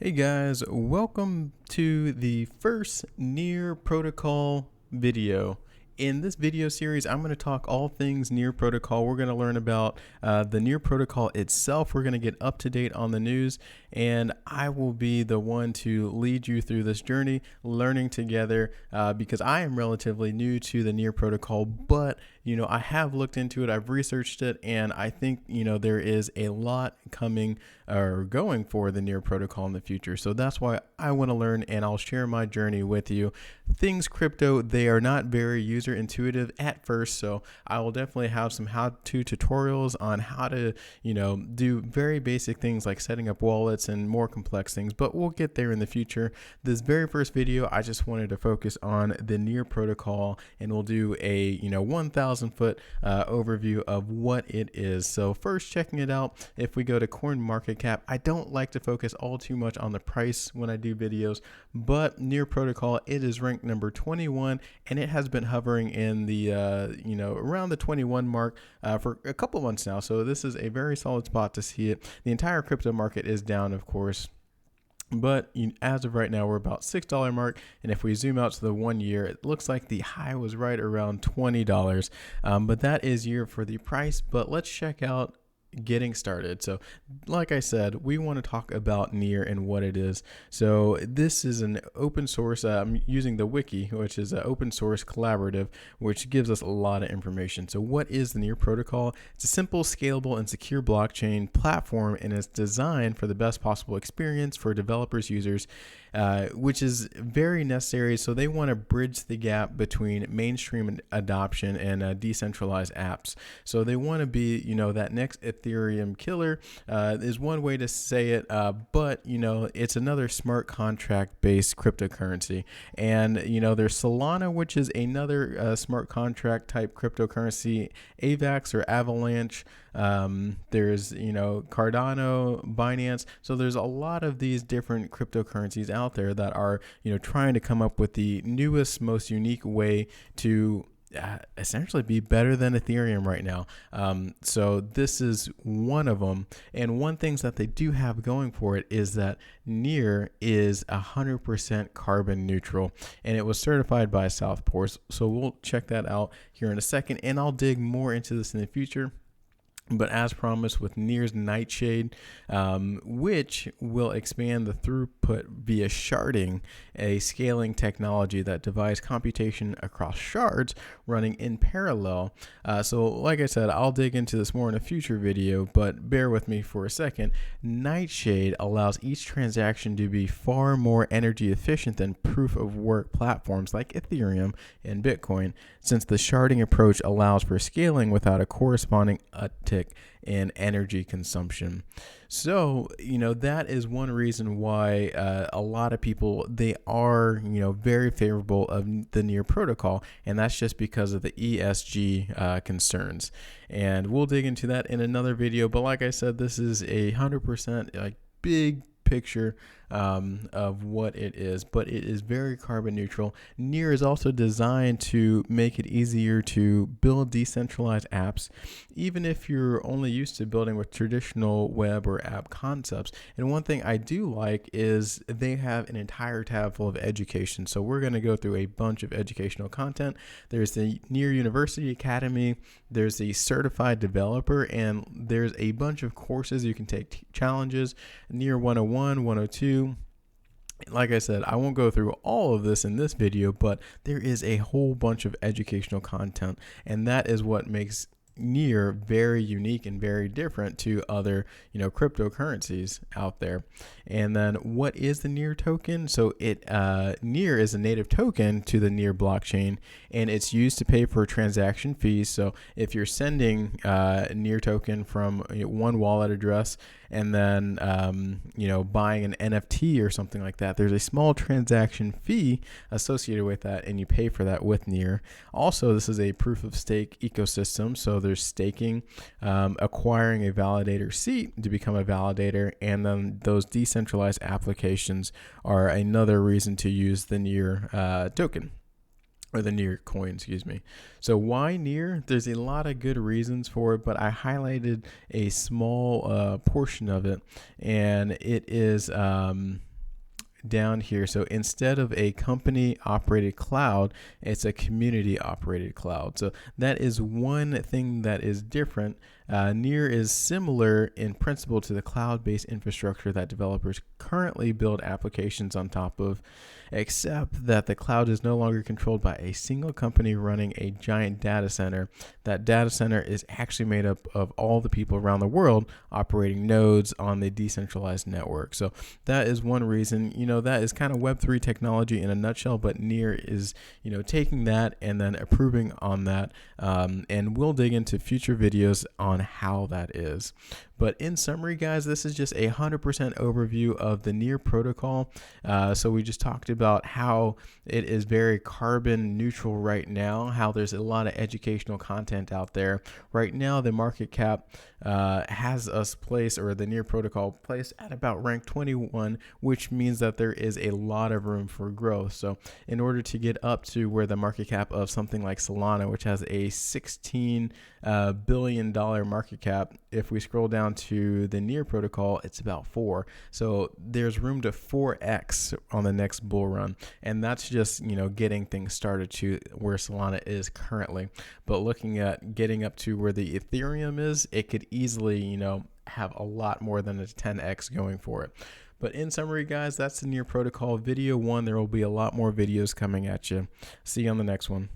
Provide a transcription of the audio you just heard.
Hey guys, welcome to the first Near Protocol video. In this video series, I'm going to talk all things Near Protocol. We're going to learn about the Near Protocol itself. We're going to get up to date on the news, and I will be the one to lead you through this journey, learning together, because I am relatively new to the Near Protocol, but I have looked into it, I've researched it, and I think, there is a lot coming or going for the Near Protocol in the future. So that's why I want to learn, and I'll share my journey with you. Things crypto, they are not very user intuitive at first, so I will definitely have some how-to tutorials on how to, do very basic things like setting up wallets and more complex things, but we'll get there in the future. This very first video, I just wanted to focus on the Near Protocol, and we'll do a 1,000 foot overview of what it is. So first, checking it out, if we go to CoinMarketCap, I don't like to focus all too much on the price when I do videos, but Near Protocol, it is ranked number 21, and it has been hovering in the around the 21 mark for a couple months now. So this is a very solid spot to see it. The entire crypto market is down, of course, but as of right now, we're about $6 mark. And if we zoom out to the 1 year, it looks like the high was right around $20. But that is year for the price. But let's check out getting started. So like I said, we want to talk about Near and what it is. So this is an open source, I'm using the wiki, which is an open source collaborative, which gives us a lot of information. So what is the Near protocol? It's a simple, scalable, and secure blockchain platform, and it's designed for the best possible experience for developers, users, which is very necessary. So they want to bridge the gap between mainstream adoption and decentralized apps. So they want to be, that next Ethereum killer is one way to say it, but it's another smart contract based cryptocurrency. And there's Solana, which is another smart contract type cryptocurrency, AVAX or Avalanche. There's Cardano, Binance. So there's a lot of these different cryptocurrencies out there that are trying to come up with the newest, most unique way to essentially be better than Ethereum right now. So this is one of them. And one things that they do have going for it is that Near is 100% carbon neutral, and it was certified by Southport. So we'll check that out here in a second, and I'll dig more into this in the future. But as promised with Near's Nightshade, which will expand the throughput via sharding, a scaling technology that divides computation across shards running in parallel. So like I said, I'll dig into this more in a future video, but bear with me for a second. Nightshade allows each transaction to be far more energy efficient than proof of work platforms like Ethereum and Bitcoin, since the sharding approach allows for scaling without a corresponding uptick in energy consumption. So, that is one reason why a lot of people, they are, very favorable of the Near protocol, and that's just because of the ESG concerns. And we'll dig into that in another video. But like I said, this is 100% big picture of what it is, but it is very carbon neutral. Near is also designed to make it easier to build decentralized apps, even if you're only used to building with traditional web or app concepts. And one thing I do like is they have an entire tab full of education. So we're going to go through a bunch of educational content. There's the Near University Academy, there's the Certified Developer, and there's a bunch of courses you can take, challenges, Near 101, 102. Like I said, I won't go through all of this in this video, but there is a whole bunch of educational content, and that is what makes Near very unique and very different to other cryptocurrencies out there. And then what is the Near token? So Near is a native token to the Near blockchain, and it's used to pay for transaction fees. So if you're sending Near token from one wallet address and then buying an NFT or something like that, there's a small transaction fee associated with that, and you pay for that with Near. Also, this is a proof of stake ecosystem, so there's staking, acquiring a validator seat to become a validator, and then those decentralized applications are another reason to use the Near token. Or the Near coin, excuse me. So why Near? There's a lot of good reasons for it, but I highlighted a small portion of it, and it is down here. So instead of a company operated cloud, it's a community operated cloud. So that is one thing that is different. Near is similar in principle to the cloud-based infrastructure that developers currently build applications on top of, except that the cloud is no longer controlled by a single company running a giant data center. That data center is actually made up of all the people around the world operating nodes on the decentralized network. So that is one reason, that is kind of Web3 technology in a nutshell, but Near is, taking that and then improving on that. And we'll dig into future videos on how that is. But in summary, guys, this is just a 100% overview of the Near protocol. So we just talked about how it is very carbon neutral right now, how there's a lot of educational content out there. Right now, the market cap has us placed, or the Near protocol placed at about rank 21, which means that there is a lot of room for growth. So in order to get up to where the market cap of something like Solana, which has a $16 billion market cap, if we scroll down to the Near protocol, it's about 4. So there's room to 4x on the next bull run. And that's just, getting things started to where Solana is currently. But looking at getting up to where the Ethereum is, it could easily, have a lot more than a 10x going for it. But in summary, guys, that's the Near protocol video 1. There will be a lot more videos coming at you. See you on the next one.